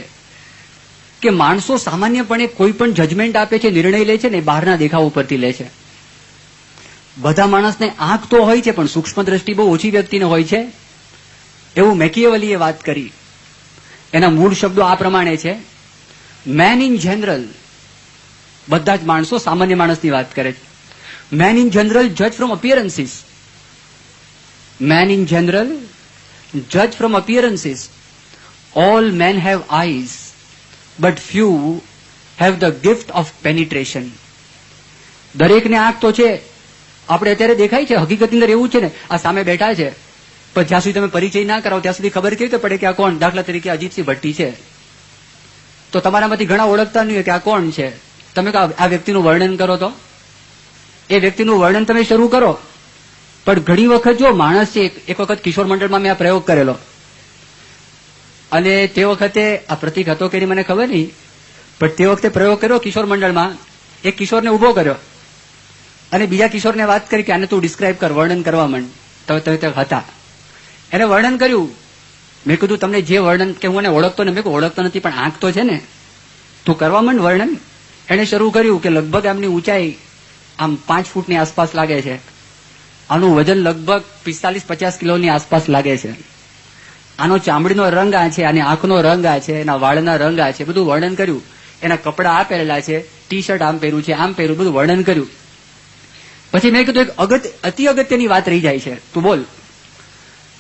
કે માણસો સામાન્યપણે કોઈ પણ જજમેન્ટ આપે છે, નિર્ણય લે છે ને બહારના દેખાવ ઉપરથી લે છે. બધા માણસને આંખ તો હોય છે પણ સૂક્ષ્મ દ્રષ્ટિ બહુ ઓછી વ્યક્તિને હોય છે, એવું મેકિયાવેલીએ વાત કરી. એના મૂળ શબ્દો આ પ્રમાણે છે: મેન ઇન જનરલ, બધા જ માણસો સામાન્ય માણસની વાત કરે છે. મેન ઇન જનરલ જજ from appearances. Man in general જજ from appearances. All men have eyes but few have the gift of penetration. દરેકને આંખ તો છે, આપણે અત્યારે દેખાય છે, હકીકતની અંદર એવું છે ને, આ સામે બેઠા છે, પણ જ્યાં સુધી તમે પરિચય ના કરાવો ત્યાં સુધી ખબર કેવી રીતે પડે કે આ કોણ? દાખલા તરીકે અજીતસિંહ ભટ્ટી છે, તો તમારામાંથી ઘણા ઓળખતા નહીં હોય કે આ કોણ છે. તમે આ વ્યક્તિનું વર્ણન કરો તો એ વ્યક્તિનું વર્ણન તમે શરૂ કરો, પણ ઘણી વખત જો માણસ છે, એક વખત કિશોર મંડળમાં મેં આ પ્રયોગ કરેલો અને તે વખતે આ પ્રતિક હતો કે મને ખબર નહીં, પણ તે વખતે પ્રયોગ કર્યો કિશોર મંડળમાં. એક કિશોરને ઉભો કર્યો અને બીજા કિશોરને વાત કરી કે આને તું ડિસ્ક્રાઇબ કર, વર્ણન કરવા માંડ. તમે હતા, એને વર્ણન કર્યું. મેં કીધું તમને જે વર્ણન, કે હું એને ઓળખતો ને, મેં કહ્યું ઓળખતો નથી પણ આંખ તો છે ને, તું કરવા માંડ વર્ણન. એને શરૂ કર્યું કે લગભગ આમની ઊંચાઈ આમ 5 ફૂટની આસપાસ લાગે છે, આનું વજન લગભગ 45-50 કિલોની આસપાસ લાગે છે, આનો ચામડીનો રંગ આ છે, આની આંખનો રંગ આ છે, એના વાળના રંગ આ છે, બધું વર્ણન કર્યું. એના કપડા આ પહેરેલા છે, ટી શર્ટ આમ પહેર્યું છે, આમ પહેર્યું, બધું વર્ણન કર્યું. પછી મેં કીધું એક અતિ અગત્યની વાત રહી જાય છે, તું બોલ.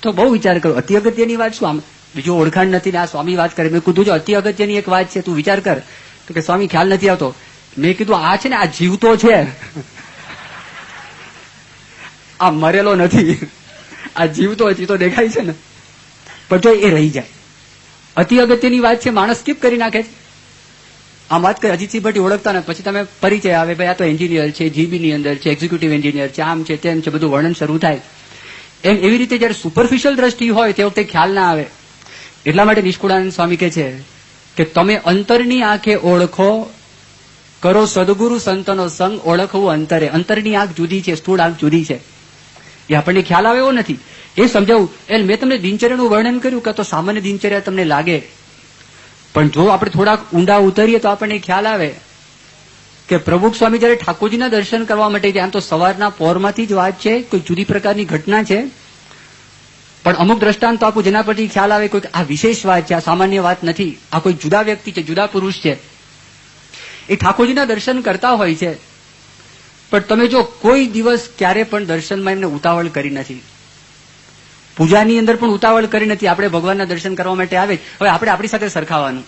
તો બહુ વિચાર કરો, અતિ અગત્યની વાત શું? આમ બીજું ઓળખાણ નથી ને આ સ્વામી વાત કરે. મેં કીધું જો અતિ અગત્યની એક વાત છે, તું વિચાર કર. તો કે સ્વામી ખ્યાલ નથી આવતો. મેં કીધું આ છે ને, આ જીવતો છે, આ મરેલો નથી. આ જીવતો જીવતો દેખાય છે ને, પણ જો એ રહી જાય. અતિ અગત્યની વાત છે, માણસ સ્કીપ કરી નાખે છે. આમ વાત કરી અજીતસિંહ ભટ્ટી ઓળખતા ને પછી તમે પરિચય આવે, ભાઈ આ તો એન્જિનિયર છે, જીબી ની અંદર છે, એક્ઝિક્યુટિવ એન્જિનિયર છે, આમ છે તેમ છે, બધું વર્ણન શરૂ થાય. એમ એવી રીતે જયારે સુપરફિશિયલ દ્રષ્ટિ હોય તે વખતે ખ્યાલ ના આવે. એટલા માટે નિષ્કુળાનંદ સ્વામી કહે છે કે તમે અંતરની આંખે ઓળખો, કરો સદગુરુ સંતનો સંગ, ઓળખવું અંતરે. અંતરની આંખ જુદી છે, સ્થૂળ આંખ જુદી છે. એ આપણને ખ્યાલ આવે એવો નથી, એ સમજાવું. એટલે મેં તમને દિનચર્યાનું વર્ણન કર્યું કે તો સામાન્ય દિનચર્યા તમને લાગે, પણ જો આપણે થોડાક ઊંડા ઉતરીએ તો આપણને ખ્યાલ આવે કે પ્રભુ સ્વામી જયારે ઠાકોરજીના દર્શન કરવા માટે જાય, આમ તો સવારના પોરમાંથી જ વાત છે, કોઈ જુદી પ્રકારની ઘટના છે, પણ અમુક દ્રષ્ટાંત આપું જેના પરથી ખ્યાલ આવે કોઈ આ વિશેષ વાત છે, આ સામાન્ય વાત નથી, આ કોઈ જુદા વ્યક્તિ છે, જુદા પુરુષ છે. એ ઠાકોરજીના દર્શન કરતા હોય છે, પણ તમે જો કોઈ દિવસ ક્યારે પણ દર્શનમાં એમને ઉતાવળ કરી નથી, પૂજાની અંદર પણ ઉતાવળ કરી નથી. આપણે ભગવાનના દર્શન કરવા માટે આવે. હવે આપણે આપણી સાથે સરખાવાનું,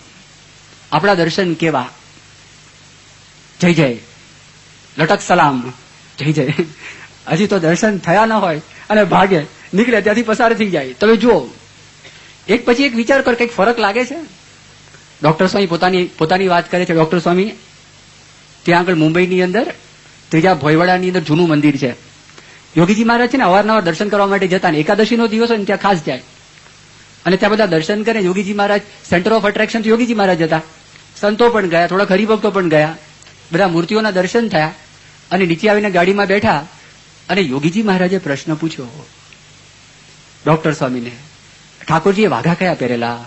આપણા દર્શન કેવા? જય જય, લટક સલામ, જય જય. હજી તો દર્શન થયા ન હોય અને ભાગે નીકળે ત્યાંથી પસાર થઈ જાય. તમે જુઓ, એક પછી એક વિચાર કર, કંઈક ફરક લાગે છે? ડોક્ટર સ્વામી પોતાની વાત કરે છે. ડોક્ટર સ્વામી ત્યાં આગળ મુંબઈની અંદર ત્રીજા ભોયવાડાની અંદર જૂનું મંદિર છે. યોગીજી મહારાજ છે ને અવારનવાર દર્શન કરવા માટે જતા ને, એકાદશીનો દિવસ હોય ને ત્યાં ખાસ જાય અને ત્યાં બધા દર્શન કરે. યોગીજી મહારાજ સેન્ટર ઓફ એટ્રેક્શન તો યોગીજી મહારાજ હતા. સંતો પણ ગયા, થોડા હરિભક્તો પણ ગયા, બધા મૂર્તિઓના દર્શન થયા અને નીચે આવીને ગાડીમાં બેઠા અને યોગીજી મહારાજે પ્રશ્ન પૂછ્યો ડોક્ટર સ્વામીને, ઠાકોરજીએ વાઘા કયા પહેરેલા?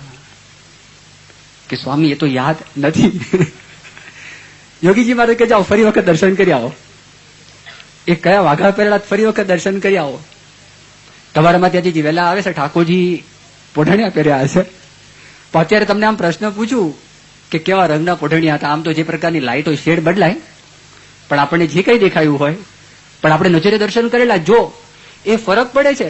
કે સ્વામી એ તો યાદ નથી. યોગીજી મહારાજ કે જાઓ ફરી વખત દર્શન કરી આવો. એ કયા વાઘા પહેરેલા ફરી વખત દર્શન કરી આવો. તમારામાં ત્યાંથી વહેલા આવે છે ઠાકોરજી પોઢણિયા પહેર્યા હશે, પણ અત્યારે તમને આમ પ્રશ્ન પૂછું કે કેવા રંગના પોઢણિયા હતા? આમ તો જે પ્રકારની લાઇટ હોય શેડ બદલાય, પણ આપણને જે કઈ દેખાયું હોય, પણ આપણે નજરે દર્શન કરેલા, જો એ ફરક પડે છે.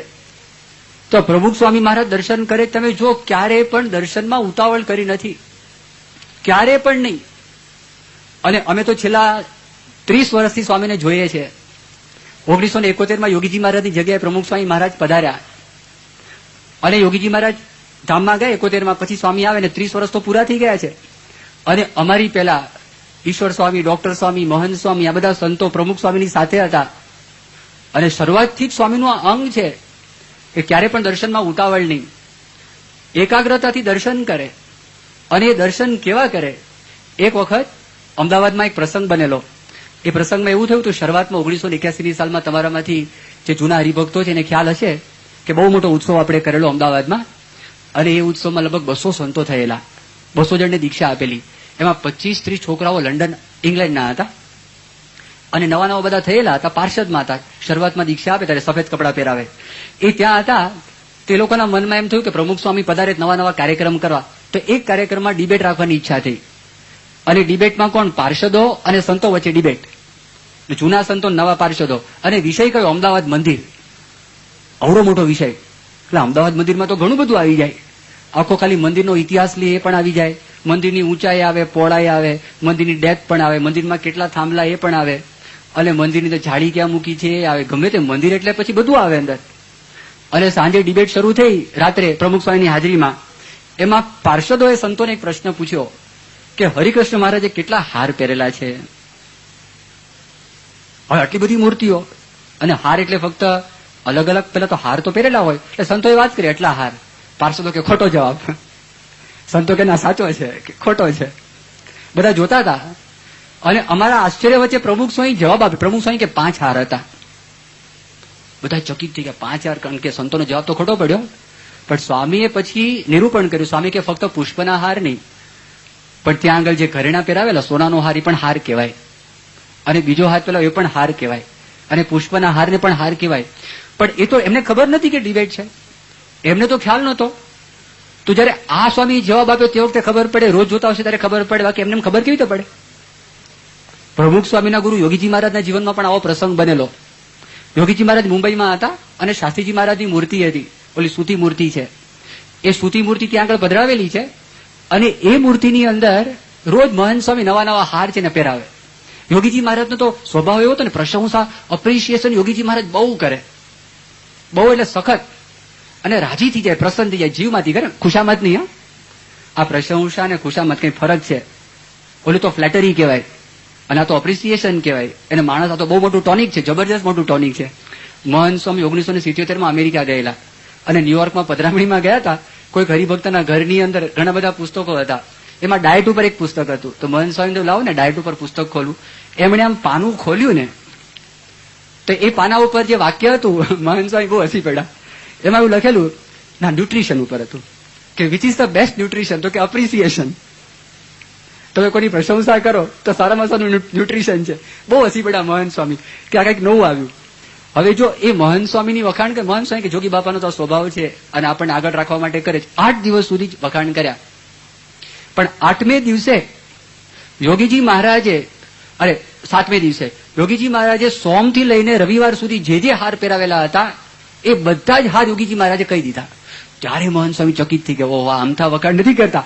તો પ્રભુ સ્વામી મહારાજ દર્શન કરે, તમે જો ક્યારે પણ દર્શનમાં ઉતાવળ કરી નથી, ક્યારે પણ નહીં. અને અમે તો છેલ્લા 30 વર્ષથી સ્વામીને જોઈએ છે. 1971 યોગીજી મહારાજની જગ્યાએ પ્રમુખ સ્વામી મહારાજ પધાર્યા અને યોગીજી મહારાજ ધામમાં ગયા 71માં, પછી સ્વામી આવે ને 30 વર્ષ તો પૂરા થઈ ગયા છે. અને અમારી પહેલા ઈશ્વર સ્વામી, ડોક્ટર સ્વામી, મહંત સ્વામી, આ બધા સંતો પ્રમુખ સ્વામીની સાથે હતા. અને શરૂઆતથી જ સ્વામીનું આ અંગ છે કે ક્યારે પણ દર્શનમાં ઉતાવળ નહીં, એકાગ્રતાથી દર્શન કરે. અને એ દર્શન કેવા કરે? એક વખત અમદાવાદમાં એક પ્રસંગ બનેલો. એ પ્રસંગમાં એવું થયું હતું, શરૂઆતમાં 1981ની સાલમાં તમારામાંથી જે જૂના હરિભક્તો છે એને ખ્યાલ હશે કે બહુ મોટો ઉત્સવ આપણે કરેલો અમદાવાદમાં, અને એ ઉત્સવમાં લગભગ 200 સંતો થયેલા, 200 જણને દીક્ષા આપેલી. એમાં 25-30 છોકરાઓ લંડન ઇંગ્લેન્ડના હતા અને નવા નવા બધા થયેલા હતા, પાર્ષદમાં હતા. શરૂઆતમાં દીક્ષા આપે ત્યારે સફેદ કપડાં પહેરાવે, એ ત્યાં હતા. તે લોકોના મનમાં એમ થયું કે પ્રમુખ સ્વામી પધારે નવા નવા કાર્યક્રમ કરવા, તો એક કાર્યક્રમમાં ડિબેટ રાખવાની ઈચ્છા થઈ. અને ડિબેટમાં કોણ? પાર્ષદો અને સંતો વચ્ચે ડિબેટ, જૂના સંતો નવા પાર્ષદો. અને વિષય કયો? અમદાવાદ મંદિર. અવડો મોટો વિષય, એટલે અમદાવાદ મંદિરમાં તો ઘણું બધું આવી જાય. આખો ખાલી મંદિરનો ઇતિહાસ લે એ પણ આવી જાય, મંદિરની ઊંચાઈ આવે, પહોળાઈ આવે, મંદિરની ડેપ્થ પણ આવે, મંદિરમાં કેટલા થાંભલા એ પણ આવે, અને મંદિરની અંદર જાળી ક્યાં મૂકી છે એ આવે. ગમે તે મંદિર એટલે પછી બધું આવે અંદર. અને સાંજે ડિબેટ શરૂ થઈ રાત્રે પ્રમુખ સ્વામીની હાજરીમાં. એમાં પાર્ષદોએ સંતોને એક પ્રશ્ન પૂછ્યો કે હરિકૃષ્ણ મહારાજે કેટલા હાર પહેરેલા છે? હવે આટલી બધી મૂર્તિઓ અને હાર એટલે ફક્ત અલગ અલગ, પેલા તો હાર તો પહેરેલા હોય, એટલે સંતોએ વાત કરી એટલા હાર. પાર્ષદો કે ખોટો જવાબ. સંતો કે ના સાચો છે કે ખોટો છે. બધા જોતા હતા અને અમારા આશ્ચર્ય વચ્ચે પ્રમુખ સ્વામી જવાબ આપે. પ્રમુખ સ્વામી કે 5 હાર હતા. બધા ચકિત થઈ ગયા, 5 હાર, કારણ કે સંતોનો જવાબ તો ખોટો પડ્યો. પણ સ્વામીએ પછી નિરૂપણ કર્યું. સ્વામી કે ફક્ત પુષ્પના હાર નહીં, પણ ત્યાં આગળ જે ઘરેણા પહેરાવેલા સોનાનો હાર એ પણ હાર કહેવાય, અને બીજો હાર પેલો એ પણ હાર કહેવાય, અને પુષ્પના હારને પણ હાર કહેવાય. પણ એ તો એમને ખબર નથી કે ડિબેટ છે, એમને તો ખ્યાલ નહોતો. તો જયારે આ સ્વામી જવાબ આપ્યો તે વખતે ખબર પડે, રોજ જોતા હશે ત્યારે ખબર પડે, બાકી એમને ખબર કેવી રીતે પડે? પ્રમુખ સ્વામીના ગુરુ યોગીજી મહારાજના જીવનમાં પણ આવો પ્રસંગ બનેલો. યોગીજી મહારાજ મુંબઈમાં હતા અને શાસ્ત્રીજી મહારાજની મૂર્તિ હતી. ઓલી સૂતી મૂર્તિ છે, એ સૂતી મૂર્તિ ત્યાં આગળ પધરાવેલી છે અને એ મૂર્તિની અંદર રોજ મહંત સ્વામી નવા નવા હાર છે ને પહેરાવે. યોગીજી મહારાજનો તો સ્વભાવ એવો હતો ને, પ્રશંસા અપ્રિશિએશન યોગીજી મહારાજ બહુ કરે, બહુ એટલે સખત, અને રાજી થઈ જાય, પ્રસન્ન થઈ જાય, જીવમાંથી કરે, ખુશામત નહીં. આ પ્રશંસા અને ખુશામત કઈ ફરક છે. ઓલું તો ફ્લેટરી કહેવાય અને આ તો અપ્રિસિએશન કહેવાય. એને માણસ આ તો બહુ મોટું ટોનિક છે, જબરજસ્ત મોટું ટોનિક છે. મહંત સ્વામી 1977 અમેરિકા ગયેલા અને ન્યુયોર્કમાં પધરામણીમાં ગયા હતા. કોઈક હરિભક્તના ઘરની અંદર ઘણા બધા પુસ્તકો હતા, એમાં ડાયટ ઉપર એક પુસ્તક હતું. તો મહંત સ્વામી લાવો ને ડાયટ ઉપર પુસ્તક ખોલું. એમણે આમ પાનું ખોલ્યું ને તો એ પાના ઉપર જે વાક્ય હતું, મહંત સ્વામી બહુ હસી પડ્યા. એમાં એવું લખેલું, ના ન્યુટ્રિશન ઉપર હતું કે which is the best nutrition? તો કે અપ્રિસિએશન. તમે કોઈની પ્રશંસા કરો તો સારામાં સારું ન્યુટ્રિશન છે. બહુ હસી પડ્યા મહંત સ્વામી કે આ કંઈક નવું આવ્યું. હવે જો એ મહંત સ્વામીની વખાણ કે મહંત સ્વામી કે જોગી બાપાનો તો સ્વભાવ છે અને આપણને આગળ રાખવા માટે કરે છે. 8 દિવસ સુધી વખાણ કર્યા, પણ 8મે દિવસે યોગીજી મહારાજે, 7મે દિવસે યોગીજી મહારાજે સોમથી લઈને રવિવાર સુધી જે જે હાર પહેરાવેલા હતા એ બધા જ હાર યોગીજી મહારાજે કહી દીધા. ત્યારે મહંત સ્વામી ચકિત થઈ ગયા, ઓહ આમથા વખાણ નથી કરતા,